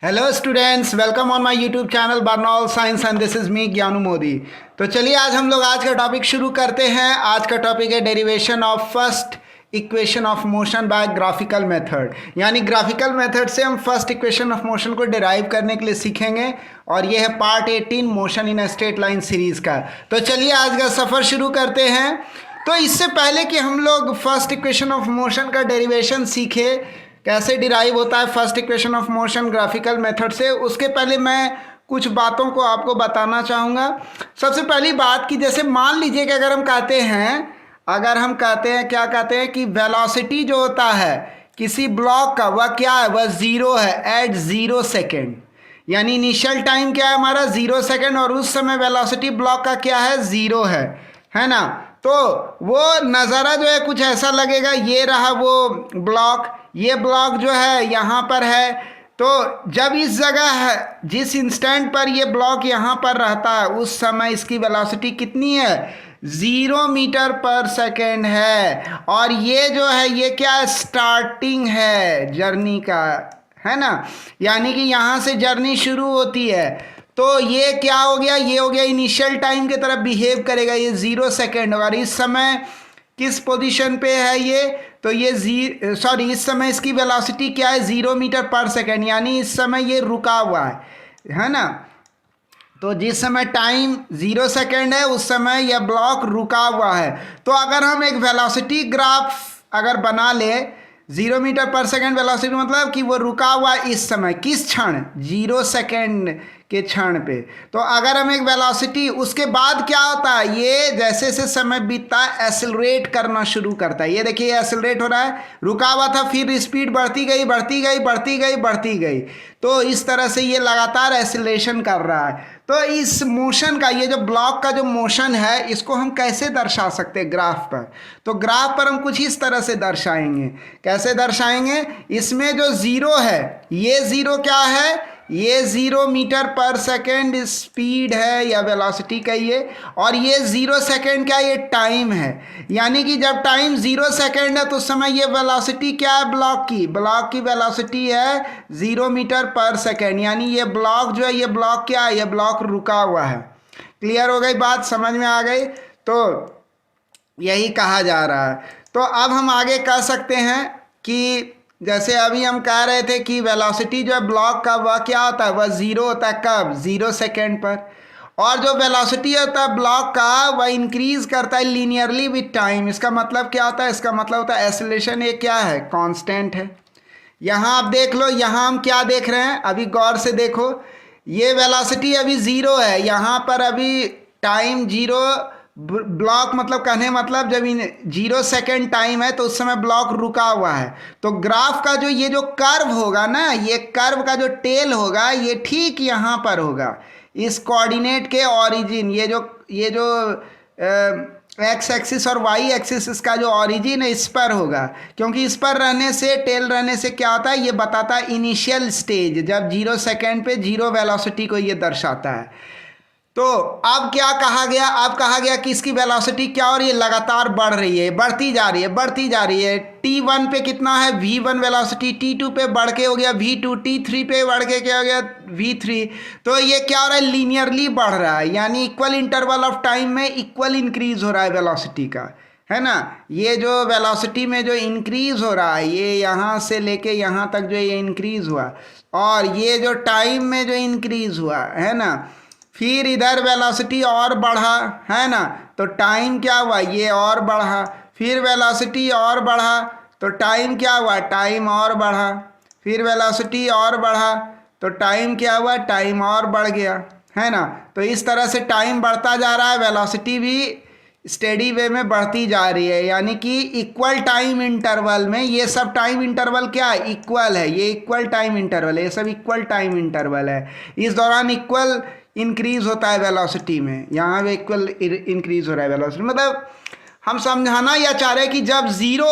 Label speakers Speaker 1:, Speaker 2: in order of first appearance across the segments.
Speaker 1: Hello students, welcome on my YouTube channel बर्नॉल science and this is me Gyanu Modi. तो चलिए आज हम लोग आज का टॉपिक शुरू करते हैं। आज का टॉपिक है derivation of first equation of motion by graphical method. यानी ग्राफिकल मेथड से हम फर्स्ट इक्वेशन ऑफ मोशन को डिराइव करने के लिए सीखेंगे और ये है part 18 motion in a straight line series का। तो चलिए आज का सफ़र शुरू करते हैं। तो इससे पहले कि हम लोग फर्स्ट इक्वेशन ऑफ मोशन का डेरिवेशन सीखे, कैसे डिराइव होता है first equation of motion graphical method से, उसके पहले मैं कुछ बातों को आपको बताना चाहूँगा। सबसे पहली बात कि जैसे मान लीजिए कि अगर हम कहते हैं क्या कहते हैं कि वेलोसिटी जो होता है किसी ब्लॉक का वह क्या है, वह ज़ीरो है एट 0 सेकेंड। यानी इनिशियल टाइम क्या है हमारा 0 सेकेंड और उस समय वेलोसिटी ब्लॉक का क्या है, 0 है ना। तो वो नज़ारा जो है कुछ ऐसा लगेगा, ये रहा वो ब्लॉक, ये ब्लॉक जो है यहाँ पर है। तो जब इस जगह है, जिस इंस्टेंट पर ये ब्लॉक यहाँ पर रहता है उस समय इसकी वेलोसिटी कितनी है, 0 मीटर पर सेकेंड है। और ये जो है ये क्या है, स्टार्टिंग है जर्नी का, है ना। यानी कि यहाँ से जर्नी शुरू होती है। तो ये क्या हो गया, ये हो गया इनिशियल टाइम की तरफ बिहेव करेगा ये 0 सेकेंड। और इस समय किस पोजीशन पे है ये, तो ये इस समय इसकी वेलोसिटी क्या है, 0 मीटर पर सेकेंड। यानी इस समय ये रुका हुआ है ना। तो जिस समय टाइम 0 सेकेंड है उस समय यह ब्लॉक रुका हुआ है। तो अगर हम एक वेलोसिटी ग्राफ अगर बना ले, 0 मीटर पर सेकेंड वेलोसिटी मतलब कि वो रुका हुआ इस समय, किस क्षण, 0 सेकेंड के क्षण पे। तो अगर हम एक वेलोसिटी, उसके बाद क्या होता है, ये जैसे जैसे समय बीतता है एसिलरेट करना शुरू करता है। ये देखिए एसिलरेट हो रहा है, रुका हुआ था, फिर स्पीड बढ़ती गई बढ़ती गई बढ़ती गई बढ़ती गई। तो इस तरह से ये लगातार एसिलेशन कर रहा है। तो इस मोशन का, ये जो ब्लॉक का जो मोशन है, इसको हम कैसे दर्शा सकते हैं ग्राफ पर। तो ग्राफ पर हम कुछ इस तरह से दर्शाएंगे। कैसे दर्शाएंगे, इसमें जो 0 है, ये 0 क्या है, ये 0 मीटर पर सेकेंड स्पीड है या वेलोसिटी कहिए। और ये 0 सेकेंड क्या, ये टाइम है। यानी कि जब टाइम 0 सेकेंड है तो उस समय ये वेलोसिटी क्या है, ब्लॉक की वेलोसिटी है 0 मीटर पर सेकेंड। यानी ये ब्लॉक जो है, ये ब्लॉक क्या है, ये ब्लॉक रुका हुआ है। क्लियर हो गई बात, समझ में आ गई। तो यही कहा जा रहा है। तो अब हम आगे कह सकते हैं कि जैसे अभी हम कह रहे थे कि वेलोसिटी जो है ब्लॉक का वह क्या होता है, वह 0 होता है कब, 0 सेकेंड पर। और जो वेलोसिटी होता है ब्लॉक का वह इंक्रीज करता है लीनियरली विथ टाइम। इसका मतलब क्या होता है, इसका मतलब होता है एसिलेशन ये क्या है, कांस्टेंट है। यहाँ आप देख लो, यहाँ हम क्या देख रहे हैं, अभी गौर से देखो, ये वेलोसिटी अभी 0 है, यहाँ पर अभी टाइम 0, ब्लॉक मतलब कहने मतलब जब 0 सेकेंड टाइम है तो उस समय ब्लॉक रुका हुआ है। तो ग्राफ का जो ये जो कर्व होगा ना, ये कर्व का जो टेल होगा ये ठीक यहाँ पर होगा, इस कोऑर्डिनेट के ओरिजिन, ये जो एक्स एक्सिस और वाई एक्सिस इसका जो ओरिजिन है इस पर होगा। क्योंकि इस पर रहने से, टेल रहने से क्या होता है, ये बताता है इनिशियल स्टेज, जब 0 सेकेंड पे 0 वेलोसिटी को ये दर्शाता है। तो अब क्या कहा गया, अब कहा गया कि इसकी वेलोसिटी क्या हो रही है, लगातार बढ़ रही है, बढ़ती जा रही है। t1 पे कितना है, v1 वेलोसिटी, t2 पे बढ़ के हो गया v2, t3 पे बढ़ के क्या हो गया, v3। तो ये क्या हो रहा है, लीनियरली बढ़ रहा है। यानी इक्वल इंटरवल ऑफ टाइम में इक्वल इंक्रीज हो रहा है वेलोसिटी का, है ना। ये जो वेलोसिटी में जो इंक्रीज हो रहा है, ये यहाँ से लेके यहाँ तक जो ये इंक्रीज हुआ, और ये जो टाइम में जो इंक्रीज हुआ, है ना। फिर इधर वेलोसिटी और बढ़ा, है ना, तो टाइम क्या हुआ, ये और बढ़ा। फिर वेलोसिटी और बढ़ा तो टाइम क्या हुआ, टाइम और बढ़ा। फिर वेलोसिटी और बढ़ा तो टाइम क्या हुआ, टाइम और बढ़ गया, है ना। तो इस तरह से टाइम बढ़ता जा रहा है, वेलोसिटी भी स्टेडी वे में बढ़ती जा रही है। यानी कि इक्वल टाइम इंटरवल में, ये सब टाइम इंटरवल क्या है, इक्वल है, ये इक्वल टाइम इंटरवल है, ये सब इक्वल टाइम इंटरवल है। इस दौरान इक्वल इंक्रीज होता है वेलोसिटी में, यहाँ पे इक्वल इंक्रीज हो रहा है वेलोसिटी। मतलब हम समझाना या चाह रहे हैं कि जब 0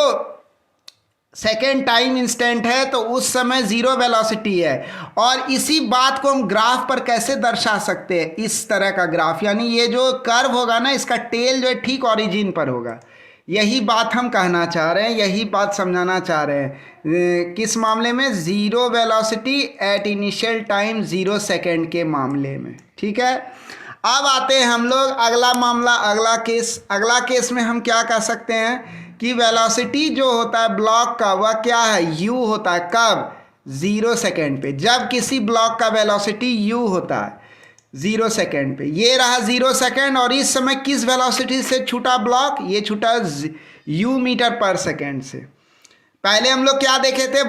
Speaker 1: सेकेंड टाइम इंस्टेंट है तो उस समय 0 वेलोसिटी है। और इसी बात को हम ग्राफ पर कैसे दर्शा सकते हैं, इस तरह का ग्राफ। यानी ये जो कर्व होगा ना, इसका टेल जो है ठीक ओरिजिन पर होगा, यही बात हम कहना चाह रहे हैं, यही बात समझाना चाह रहे हैं। किस मामले में? Zero velocity at initial time 0 second के मामले में। ठीक है, अब आते हैं हम लोग अगला मामला, अगला केस। अगला केस में हम क्या कह सकते हैं कि वेलोसिटी जो होता है ब्लॉक का वह क्या है? u होता है। कब? 0 सेकेंड पे। जब किसी ब्लॉक का वेलोसिटी u होता है 0 सेकेंड पे, ये रहा 0 सेकेंड, और इस समय किस वेलोसिटी से छूटा ब्लॉक? ये छूटा u मीटर पर सेकेंड से। पहले हम लोग क्या देखे थे?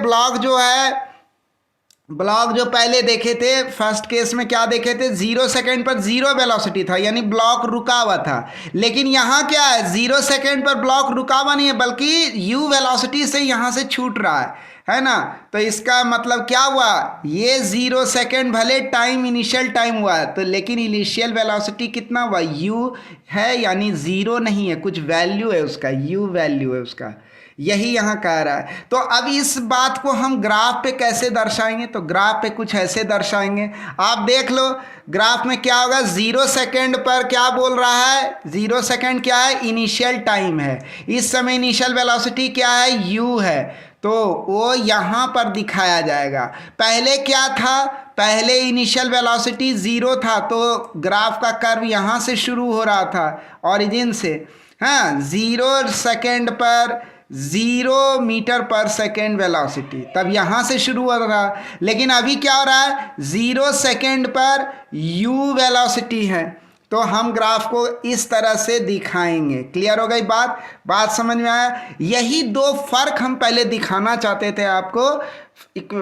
Speaker 1: ब्लॉक जो पहले देखे थे फर्स्ट केस में क्या देखे थे? 0 सेकेंड पर 0 वेलोसिटी था, यानी ब्लॉक रुका हुआ था। लेकिन यहाँ क्या है? 0 सेकेंड पर ब्लॉक रुका हुआ नहीं है, बल्कि u वेलोसिटी से यहाँ से छूट रहा है ना। तो इसका मतलब क्या हुआ? ये 0 सेकेंड भले टाइम इनिशियल टाइम हुआ है, तो लेकिन इनिशियल वेलोसिटी कितना हुआ? u है, यानी 0 नहीं है, कुछ वैल्यू है उसका, u वैल्यू है उसका। यही यहाँ कह रहा है। तो अब इस बात को हम ग्राफ पे कैसे दर्शाएंगे? तो ग्राफ पे कुछ ऐसे दर्शाएंगे, आप देख लो। ग्राफ में क्या होगा? 0 सेकेंड पर क्या बोल रहा है? 0 सेकेंड क्या है? इनिशियल टाइम है। इस समय इनिशियल वेलोसिटी क्या है? u है, तो वो यहाँ पर दिखाया जाएगा। पहले क्या था? पहले इनिशियल वेलोसिटी 0 था, तो ग्राफ का कर्व यहाँ से शुरू हो रहा था, ओरिजिन से। हाँ, 0 सेकेंड पर 0 मीटर पर सेकेंड वेलोसिटी, तब यहाँ से शुरू हो रहा। लेकिन अभी क्या हो रहा है? 0 सेकेंड पर u वेलोसिटी है, तो हम ग्राफ को इस तरह से दिखाएंगे। क्लियर हो गई बात समझ में आया? यही दो फर्क हम पहले दिखाना चाहते थे आपको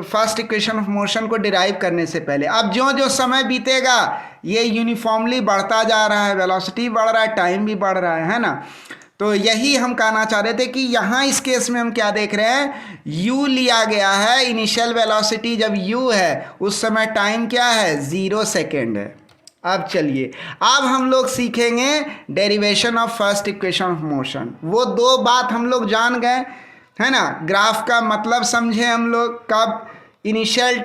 Speaker 1: फर्स्ट इक्वेशन ऑफ मोशन को डिराइव करने से पहले। अब जो जो समय बीतेगा ये यूनिफॉर्मली बढ़ता जा रहा है, वेलोसिटी बढ़ रहा है, टाइम भी बढ़ रहा है ना। तो यही हम कहना चाह रहे थे कि यहाँ इस केस में हम क्या देख रहे हैं? u लिया गया है, इनिशियल वेलोसिटी जब u है उस समय टाइम क्या है? 0 सेकेंड है। अब चलिए, अब हम लोग सीखेंगे derivation of first equation of motion. वो दो बात हम लोग जान गए, है ना। ग्राफ का मतलब समझे हम लोग। कब? इनिशियल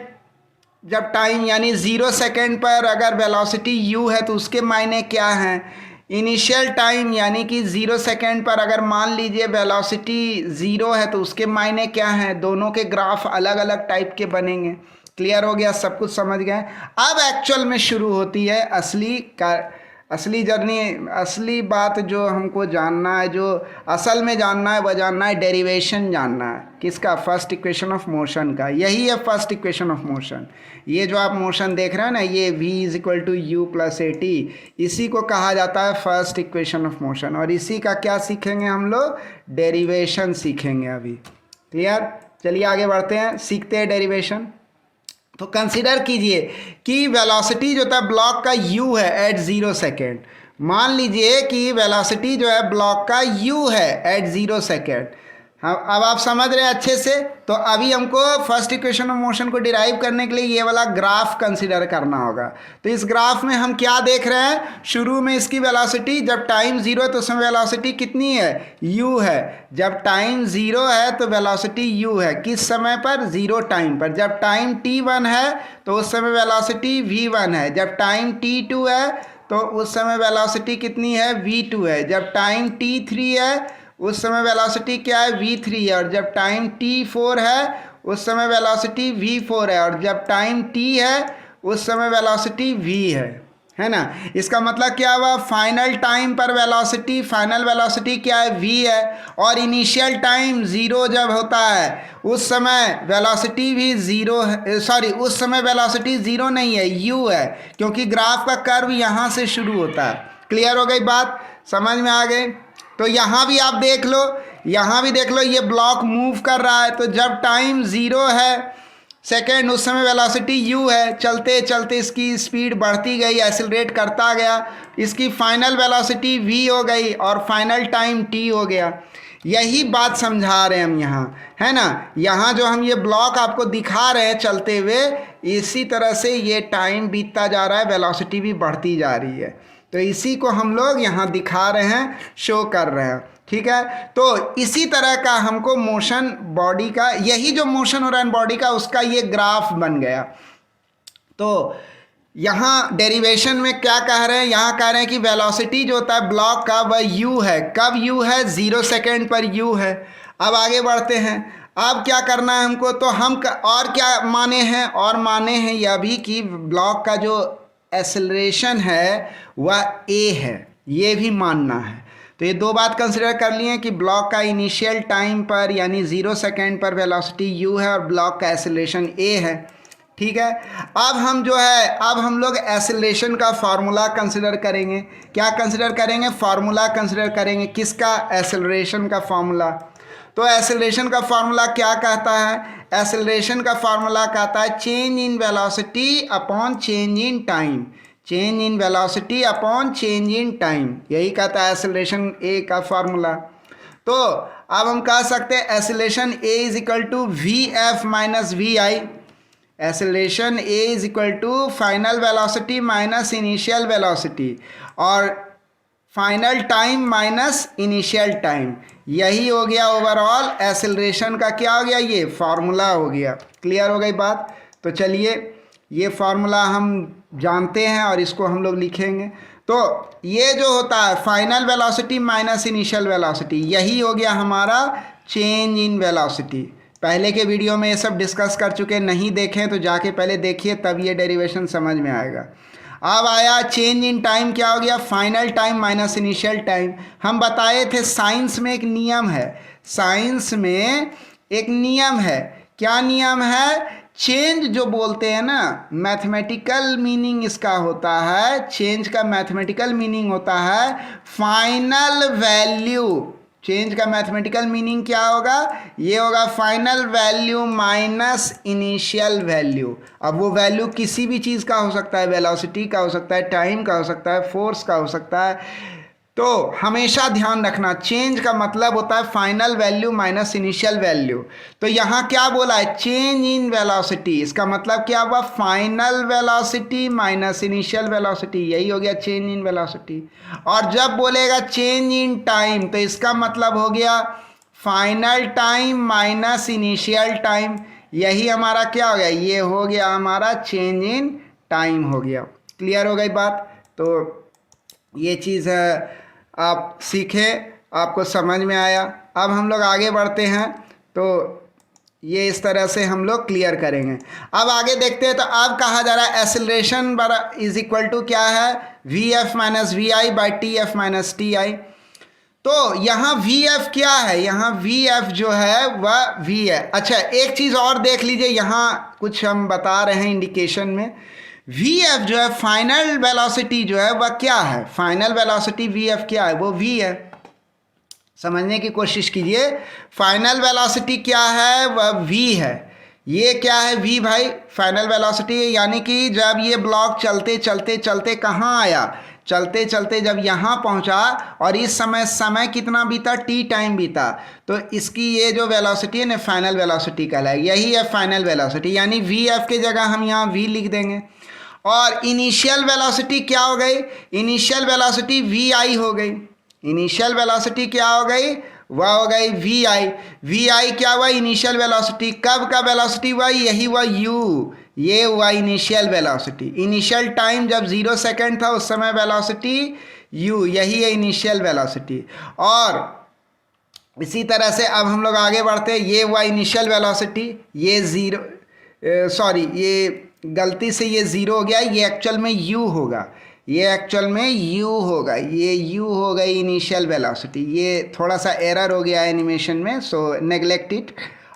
Speaker 1: जब टाइम यानी 0 सेकेंड पर अगर वेलोसिटी u है तो उसके मायने क्या हैं। इनिशियल टाइम यानी कि 0 सेकेंड पर अगर मान लीजिए वेलोसिटी 0 है तो उसके मायने क्या हैं। दोनों के ग्राफ अलग अलग टाइप के बनेंगे। क्लियर हो गया? सब कुछ समझ गए? अब एक्चुअल में शुरू होती है असली जर्नी, असली बात जो हमको जानना है, जो असल में जानना है, वह जानना है डेरिवेशन जानना है। किसका? फर्स्ट इक्वेशन ऑफ मोशन का। यही है फर्स्ट इक्वेशन ऑफ मोशन। ये जो आप मोशन देख रहे हैं ना, ये v = u + at, इसी को कहा जाता है फर्स्ट इक्वेशन ऑफ मोशन। और इसी का क्या सीखेंगे हम लोग? डेरिवेशन सीखेंगे अभी। क्लियर? चलिए आगे बढ़ते हैं, सीखते हैं डेरिवेशन। तो कंसीडर कीजिए कि वेलोसिटी जो था ब्लॉक का u है एट 0 सेकेंड। मान लीजिए कि वेलोसिटी जो है ब्लॉक का u है एट 0 सेकेंड। हाँ, अब आप समझ रहे हैं अच्छे से। तो अभी हमको फर्स्ट इक्वेशन ऑफ मोशन को डिराइव करने के लिए ये वाला ग्राफ कंसीडर करना होगा। तो इस ग्राफ में हम क्या देख रहे हैं? शुरू में इसकी वेलोसिटी जब टाइम 0 है तो उसमें वेलोसिटी कितनी है? u है। जब टाइम 0 है तो वेलोसिटी u है। किस समय पर? 0 टाइम पर। जब टाइम t1 है तो उस समय वेलोसिटी v1 है। जब टाइम t2 है तो उस समय वेलोसिटी कितनी है? v2 है। जब टाइम t3 है उस समय वेलोसिटी क्या है? v3 है। और जब टाइम t4 है उस समय वेलोसिटी v4 है। और जब टाइम t है उस समय वेलोसिटी v है ना। इसका मतलब क्या हुआ? फाइनल टाइम पर वेलोसिटी, फाइनल वेलोसिटी क्या है? v है। और इनिशियल टाइम 0 जब होता है उस समय वेलोसिटी भी 0 है, सॉरी उस समय वेलोसिटी 0 नहीं है, u है, क्योंकि ग्राफ का कर्व यहाँ से शुरू होता है। क्लियर हो गई बात? समझ में आ गई? तो यहाँ भी आप देख लो, यहाँ भी देख लो, ये ब्लॉक मूव कर रहा है। तो जब टाइम 0 है सेकेंड उस समय वेलोसिटी u है। चलते चलते इसकी स्पीड बढ़ती गई, एक्सेलरेट करता गया, इसकी फाइनल वेलोसिटी v हो गई और फाइनल टाइम t हो गया। यही बात समझा रहे हैं हम यहाँ, है ना। यहाँ जो हम ये ब्लॉक आपको दिखा रहे हैं चलते हुए, इसी तरह से ये टाइम बीतता जा रहा है, वेलोसिटी भी बढ़ती जा रही है। तो इसी को हम लोग यहाँ दिखा रहे हैं, शो कर रहे हैं। ठीक है, तो इसी तरह का हमको मोशन बॉडी का, यही जो मोशन हो रहा है बॉडी का, उसका ये ग्राफ बन गया। तो यहाँ डेरिवेशन में क्या कह रहे हैं, यहाँ कह रहे हैं कि वेलोसिटी जो होता है ब्लॉक का वह u है। कब u है? 0 सेकेंड पर u है। अब आगे बढ़ते हैं। अब क्या करना है हमको, तो और क्या माने हैं, और माने हैं यह भी कि ब्लॉक का जो एक्सेलरेशन है वह a है, ये भी मानना है। तो ये दो बात कंसिडर कर लिए कि ब्लॉक का इनिशियल टाइम पर यानी 0 सेकेंड पर वेलोसिटी u है और ब्लॉक का एक्सेलरेशन a है। ठीक है, अब हम लोग एक्सेलरेशन का फार्मूला कंसिडर करेंगे। क्या कंसिडर करेंगे? फार्मूला कंसिडर करेंगे। किसका? एक्सेलरेशन का फार्मूला। तो एक्सेलरेशन का फार्मूला क्या कहता है? एक्सेलरेशन का फार्मूला कहता है change in velocity upon change in time. Change in velocity upon change in time, यही कहता है एक्सेलरेशन ए का फार्मूला। तो अब हम कह सकते हैं acceleration a is equal to v F minus we i. Acceleration a is equal to final velocity minus initial velocity और final time minus initial time, यही हो गया ओवरऑल एक्सेलरेशन का क्या हो गया, ये फार्मूला हो गया। क्लियर हो गई बात? तो चलिए ये फार्मूला हम जानते हैं और इसको हम लोग लिखेंगे। तो ये जो होता है final velocity minus initial velocity, यही हो गया हमारा चेंज इन वेलोसिटी। पहले के वीडियो में ये सब डिस्कस कर चुके, नहीं देखें तो जाके पहले देखिए, तब ये डेरिवेशन समझ में आएगा। अब आया चेंज इन टाइम, क्या हो गया? Final time minus initial time. हम बताए थे साइंस में एक नियम है, साइंस में एक नियम है। क्या नियम है? चेंज जो बोलते हैं ना, मैथमेटिकल मीनिंग इसका होता है, चेंज का मैथमेटिकल मीनिंग होता है फाइनल वैल्यू। चेंज का मैथमेटिकल मीनिंग क्या होगा? ये होगा final value minus initial value. अब वो वैल्यू किसी भी चीज़ का हो सकता है, वेलोसिटी का हो सकता है, टाइम का हो सकता है, फोर्स का हो सकता है। तो हमेशा ध्यान रखना, चेंज का मतलब होता है final value minus initial value. तो यहाँ क्या बोला है? चेंज इन वेलोसिटी, इसका मतलब क्या हुआ? Final velocity minus initial velocity, यही हो गया चेंज इन वेलोसिटी। और जब बोलेगा चेंज इन टाइम, तो इसका मतलब हो गया final time minus initial time, यही हमारा क्या हो गया? ये हो गया हमारा चेंज इन टाइम हो गया। क्लियर हो गई बात? तो ये चीज़ आप सीखे, आपको समझ में आया। अब हम लोग आगे बढ़ते हैं, तो ये इस तरह से हम लोग क्लियर करेंगे। अब आगे देखते हैं। तो अब कहा जा रहा है एक्सेलरेशन इज इक्वल टू क्या है? V F minus we I by T F minus T I. तो यहाँ वी एफ क्या है? यहाँ वी एफ जो है वह वी है। अच्छा, एक चीज़ और देख लीजिए, यहाँ कुछ हम बता रहे हैं इंडिकेशन में। वी एफ जो है फाइनल वेलोसिटी जो है वह क्या है? फाइनल वेलोसिटी वी एफ क्या है? वो वी है। समझने की कोशिश कीजिए, फाइनल वेलोसिटी क्या है? वह वी है। ये क्या है? वी भाई, फाइनल वेलोसिटी। यानी कि जब ये ब्लॉक चलते चलते चलते कहाँ आया? चलते चलते जब यहाँ पहुँचा, और इस समय कितना बीता? टी टाइम बीता। तो इसकी ये जो वेलोसिटी है ना, फाइनल वेलोसिटी कहलाएगी। यही है फाइनल वेलोसिटी, यानी वी एफ की जगह हम यहाँ वी लिख देंगे। और इनिशियल वेलोसिटी क्या हो गई? इनिशियल वेलोसिटी वी आई हो गई। इनिशियल वेलोसिटी क्या हो गई? वह हो गई वी आई। वी आई क्या हुआ? Initial velocity. कब का वेलोसिटी हुआ? यही हुआ यू, ये हुआ इनिशियल वेलोसिटी। इनिशियल टाइम जब 0 सेकेंड था उस समय वेलोसिटी यू, यही है इनिशियल वेलोसिटी। और इसी तरह से अब हम लोग आगे बढ़ते हैं। ये हुआ इनिशियल वेलोसिटी, ये ये गलती से ये 0 हो गया, ये एक्चुअल में u होगा, ये एक्चुअल में u होगा, ये u हो गई इनिशियल वेलोसिटी। ये थोड़ा सा एरर हो गया एनिमेशन में, सो नेग्लेक्ट इट।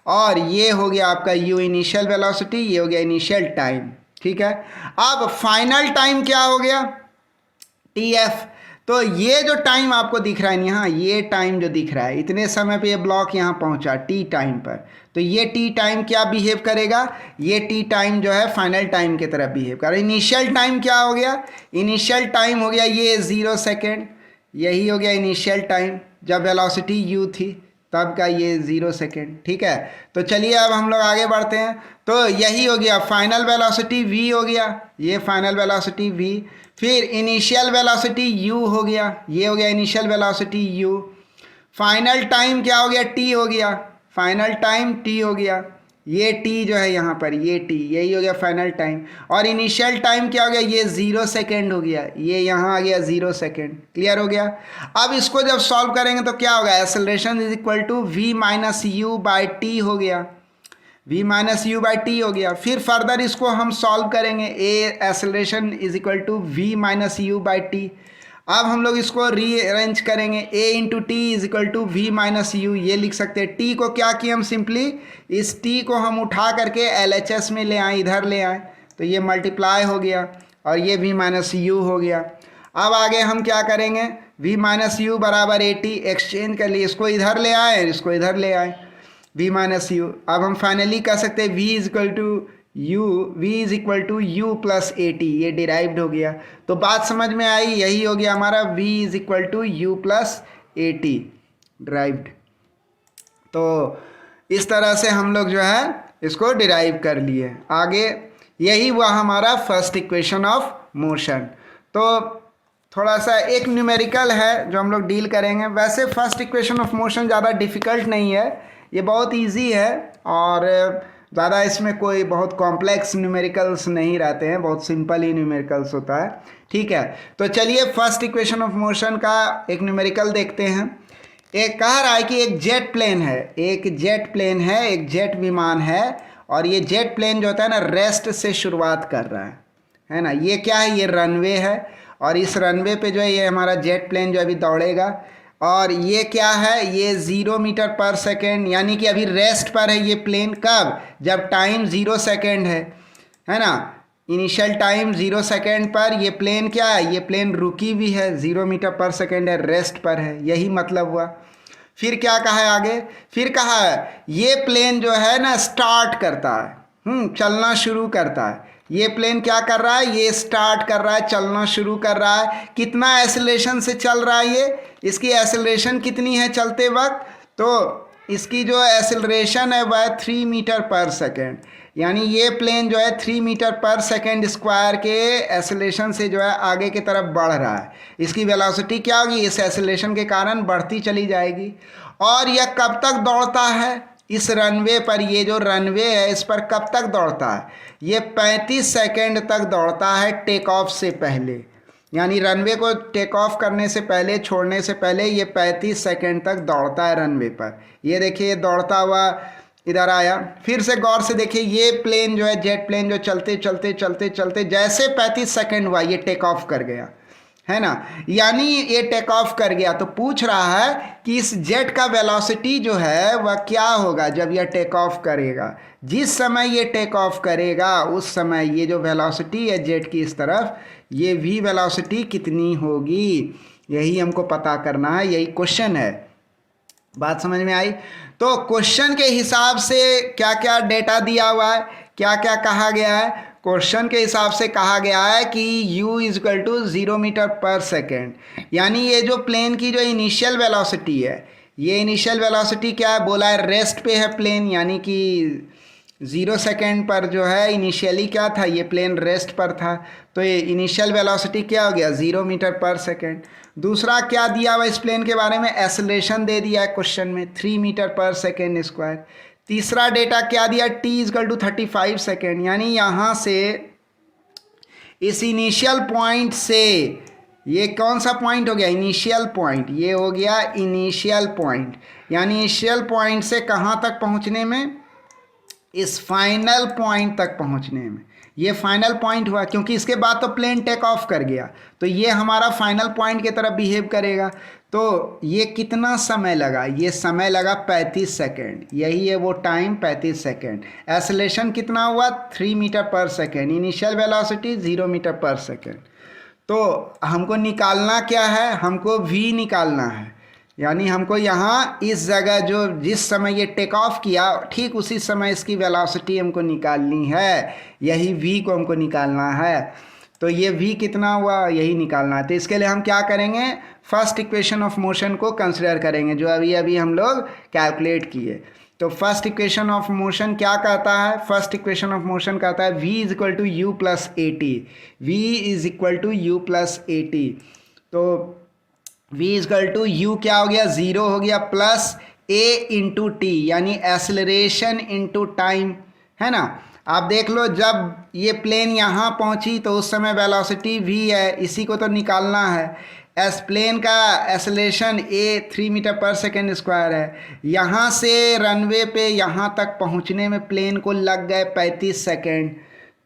Speaker 1: और ये हो गया आपका u इनिशियल वेलोसिटी, ये हो गया इनिशियल टाइम। ठीक है, अब फाइनल टाइम क्या हो गया? tf। तो ये जो टाइम आपको दिख रहा है यहाँ, ये टाइम जो दिख रहा है, इतने समय पे ये ब्लॉक यहाँ पहुँचा टी टाइम पर, तो ये टी टाइम क्या बिहेव करेगा? ये टी टाइम जो है फाइनल टाइम की तरह बिहेव करेगा। इनिशियल टाइम क्या हो गया? इनिशियल टाइम हो गया ये 0 सेकेंड, यही हो गया इनिशियल टाइम जब वेलोसिटी यू थी, तब का ये 0 सेकेंड। ठीक है, तो चलिए अब हम लोग आगे बढ़ते हैं। तो यही हो गया फाइनल वेलोसिटी v हो गया, ये फाइनल वेलोसिटी v। फिर इनिशियल वेलोसिटी u हो गया, ये हो गया initial velocity u। Final time क्या हो गया? t हो गया, फाइनल टाइम t हो गया। ये टी जो है यहाँ पर, ये टी, यही हो गया फाइनल टाइम। और इनिशियल टाइम क्या हो गया, ये 0 सेकेंड हो गया, ये यहाँ आ गया 0 सेकेंड। क्लियर हो गया। अब इसको जब सॉल्व करेंगे तो क्या होगा, acceleration is equal to v minus U by T हो गया, v minus U by T हो गया। फिर फर्दर इसको हम सॉल्व करेंगे, a acceleration is equal to v minus U by T. अब हम लोग इसको रीअरेंज करेंगे, a into T is equal to V minus U, ये लिख सकते हैं। t को क्या किए हम, सिंपली इस t को हम उठा करके LHS में ले आए, इधर ले आए, तो ये मल्टीप्लाई हो गया और ये v माइनस यू हो गया। अब आगे हम क्या करेंगे, v माइनस यू बराबर AT, एक्सचेंज कर लिए, इसको इधर ले आए, इसको इधर ले आए, v माइनस यू। अब हम फाइनली कह सकते हैं v is equal to u, v is equal to U plus AT, ये डिराइव्ड हो गया। तो बात समझ में आई, यही हो गया हमारा v is equal to U plus AT derived. तो इस तरह से हम लोग जो है इसको डिराइव कर लिए। आगे यही हुआ हमारा फर्स्ट इक्वेशन ऑफ मोशन। तो थोड़ा सा एक न्यूमेरिकल है जो हम लोग डील करेंगे। वैसे फर्स्ट इक्वेशन ऑफ मोशन ज़्यादा डिफ़िकल्ट नहीं है, ये बहुत इजी है और ज़्यादा इसमें कोई बहुत कॉम्प्लेक्स न्यूमेरिकल्स नहीं रहते हैं, बहुत सिंपल ही न्यूमेरिकल्स होता है। ठीक है, तो चलिए फर्स्ट इक्वेशन ऑफ मोशन का एक न्यूमेरिकल देखते हैं। एक कह रहा है कि एक जेट प्लेन है, एक जेट प्लेन है, एक जेट विमान है, और ये जेट प्लेन जो होता है ना रेस्ट से शुरुआत कर रहा है ना। ये क्या है, ये रनवे है, और इस रनवे पे जो है ये हमारा जेट प्लेन जो अभी दौड़ेगा। और ये क्या है, ये 0 मीटर पर सेकेंड, यानी कि अभी रेस्ट पर है ये प्लेन। कब, जब टाइम 0 सेकेंड है ना, इनिशियल टाइम 0 सेकेंड पर ये प्लेन क्या है, ये प्लेन रुकी भी है, 0 मीटर पर सेकेंड है, रेस्ट पर है, यही मतलब हुआ। फिर क्या कहा है आगे, फिर कहा है ये प्लेन जो है ना स्टार्ट करता है, चलना शुरू करता है। ये प्लेन क्या कर रहा है, ये स्टार्ट कर रहा है, चलना शुरू कर रहा है। कितना एक्सेलरेशन से चल रहा है ये, इसकी एक्सेलरेशन कितनी है चलते वक्त, तो इसकी जो एक्सेलरेशन है वह 3 मीटर पर सेकेंड, यानी ये प्लेन जो है 3 मीटर पर सेकेंड स्क्वायर के एक्सेलरेशन से जो है आगे की तरफ बढ़ रहा है। इसकी वेलोसिटी क्या होगी, इस एक्सेलरेशन के कारण बढ़ती चली जाएगी। और यह कब तक दौड़ता है इस रनवे पर, ये जो रनवे है इस पर कब तक दौड़ता है, ये 35 सेकेंड तक दौड़ता है टेक ऑफ से पहले। यानी रनवे को टेक ऑफ करने से पहले, छोड़ने से पहले ये 35 सेकेंड तक दौड़ता है रनवे पर। ये देखिए दौड़ता हुआ इधर आया। फिर से गौर से देखिए, ये प्लेन जो है जेट प्लेन जो चलते चलते चलते चलते जैसे 35 सेकेंड हुआ ये टेक ऑफ कर गया, है ना, यानी ये टेक ऑफ कर गया। तो पूछ रहा है कि इस जेट का वेलोसिटी जो है वह क्या होगा जब यह टेक ऑफ करेगा। जिस समय ये टेक ऑफ करेगा उस समय ये जो वेलोसिटी है जेट की इस तरफ, ये v वेलोसिटी कितनी होगी, यही हमको पता करना है, यही क्वेश्चन है। बात समझ में आई। तो क्वेश्चन के हिसाब से क्या क्या डेटा दिया हुआ है, क्या क्या कहा गया है। क्वेश्चन के हिसाब से कहा गया है कि u is equal to 0 metre पर सेकेंड, यानी ये जो प्लेन की जो इनिशियल वेलोसिटी है, ये इनिशियल वेलोसिटी क्या है, बोला है रेस्ट पे है प्लेन, यानी कि 0 सेकेंड पर जो है इनिशियली क्या था, ये प्लेन रेस्ट पर था, तो ये इनिशियल वेलोसिटी क्या हो गया 0 मीटर पर सेकेंड। दूसरा क्या दिया हुआ इस प्लेन के बारे में, एक्सेलरेशन दे दिया है क्वेश्चन में 3 मीटर पर सेकेंड स्क्वायर। तीसरा डेटा क्या दिया, t इजकल टू 35 सेकेंड, यानी यहाँ से इस इनिशियल पॉइंट से, ये कौन सा पॉइंट हो गया, इनिशियल पॉइंट, ये हो गया इनिशियल पॉइंट, यानी इनिशियल पॉइंट से कहाँ तक पहुँचने में, इस फाइनल पॉइंट तक पहुँचने में। ये फाइनल पॉइंट हुआ क्योंकि इसके बाद तो प्लेन टेक ऑफ कर गया, तो ये हमारा फाइनल पॉइंट की तरफ बिहेव करेगा। तो ये कितना समय लगा, ये समय लगा 35 सेकेंड, यही है वो टाइम 35 सेकेंड। एक्सेलरेशन कितना हुआ 3 मीटर पर सेकेंड, इनिशियल वेलोसिटी 0 मीटर पर सेकेंड। तो हमको निकालना क्या है, हमको v निकालना है, यानी हमको यहाँ इस जगह जो जिस समय ये टेक ऑफ किया ठीक उसी समय इसकी वेलोसिटी हमको निकालनी है, यही v को हमको निकालना है। तो ये v कितना हुआ यही निकालना है। तो इसके लिए हम क्या करेंगे, फर्स्ट इक्वेशन ऑफ मोशन को कंसिडर करेंगे जो अभी अभी हम लोग कैलकुलेट किए। तो फर्स्ट इक्वेशन ऑफ मोशन क्या कहता है, फर्स्ट इक्वेशन ऑफ मोशन कहता है v is equal to U plus AT, v is equal to U plus AT। तो v इजकल टू यू क्या हो गया 0 हो गया, प्लस ए इंटू टी, यानी एसलरेशन इंटू टाइम, है ना। आप देख लो, जब ये प्लेन यहाँ पहुँची तो उस समय वेलोसिटी v है, इसी को तो निकालना है। एस प्लेन का एसलेशन ए 3 मीटर पर सेकेंड स्क्वायर है। यहाँ से रनवे पे यहाँ तक पहुँचने में प्लेन को लग गए 35 सेकेंड।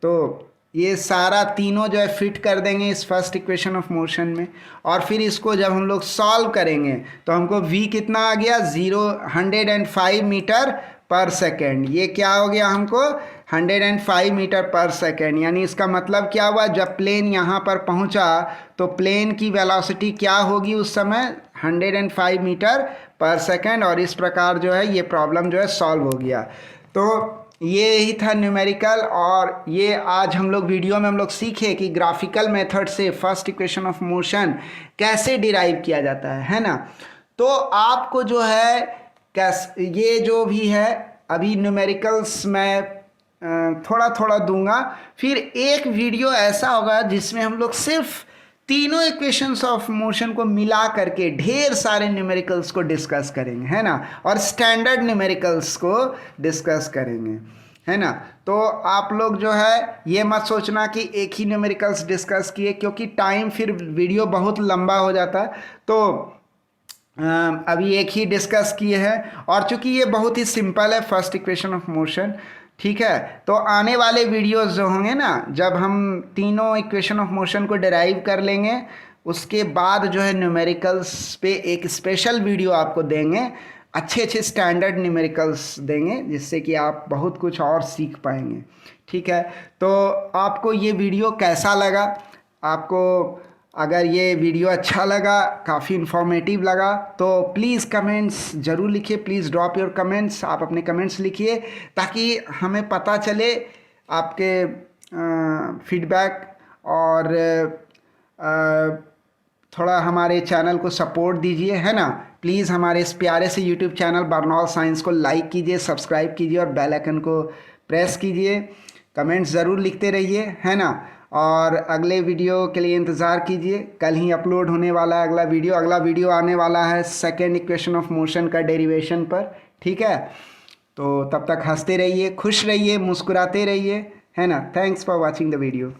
Speaker 1: तो ये सारा तीनों जो है फिट कर देंगे इस फर्स्ट इक्वेशन ऑफ मोशन में, और फिर इसको जब हम लोग सॉल्व करेंगे तो हमको v कितना आ गया, 105 मीटर पर सेकेंड। ये क्या हो गया हमको, 105 मीटर पर सेकेंड। यानी इसका मतलब क्या हुआ, जब प्लेन यहाँ पर पहुँचा तो प्लेन की वेलोसिटी क्या होगी उस समय, 105 मीटर पर सेकेंड। और इस प्रकार जो है ये प्रॉब्लम जो है सॉल्व हो गया। तो ये ही था न्यूमेरिकल, और ये आज हम लोग वीडियो में हम लोग सीखे कि ग्राफिकल मेथड से फर्स्ट इक्वेशन ऑफ मोशन कैसे डिराइव किया जाता है ना। तो आपको जो है कैसे, ये जो भी है अभी न्यूमेरिकल्स मैं थोड़ा थोड़ा दूंगा, फिर एक वीडियो ऐसा होगा जिसमें हम लोग सिर्फ तीनों इक्वेशंस ऑफ मोशन को मिला करके ढेर सारे न्यूमेरिकल्स को डिस्कस करेंगे, है ना, और स्टैंडर्ड न्यूमेरिकल्स को डिस्कस करेंगे, है ना। तो आप लोग जो है ये मत सोचना कि एक ही न्यूमेरिकल्स डिस्कस किए, क्योंकि टाइम फिर वीडियो बहुत लंबा हो जाता है। तो अभी एक ही डिस्कस किए हैं, और चूंकि ये बहुत ही सिंपल है फर्स्ट इक्वेशन ऑफ मोशन, ठीक है। तो आने वाले वीडियोस जो होंगे ना, जब हम तीनों इक्वेशन ऑफ मोशन को डिराइव कर लेंगे, उसके बाद जो है न्यूमेरिकल्स पे एक स्पेशल वीडियो आपको देंगे, अच्छे अच्छे स्टैंडर्ड न्यूमेरिकल्स देंगे, जिससे कि आप बहुत कुछ और सीख पाएंगे, ठीक है। तो आपको ये वीडियो कैसा लगा, आपको अगर ये वीडियो अच्छा लगा, काफ़ी इन्फॉर्मेटिव लगा, तो प्लीज़ कमेंट्स ज़रूर लिखिए, प्लीज़ ड्रॉप योर कमेंट्स। आप अपने कमेंट्स लिखिए ताकि हमें पता चले आपके फीडबैक, और थोड़ा हमारे चैनल को सपोर्ट दीजिए, है ना। प्लीज़ हमारे इस प्यारे से यूट्यूब चैनल बर्नौल साइंस को लाइक कीजिए, सब्सक्राइब कीजिए और बेल आइकन को प्रेस कीजिए। कमेंट्स ज़रूर लिखते रहिए, है ना। और अगले वीडियो के लिए इंतज़ार कीजिए, कल ही अपलोड होने वाला है अगला वीडियो आने वाला है सेकेंड इक्वेशन ऑफ मोशन का डेरिवेशन पर, ठीक है। तो तब तक हंसते रहिए, खुश रहिए, मुस्कुराते रहिए, है ना। Thanks for watching the video.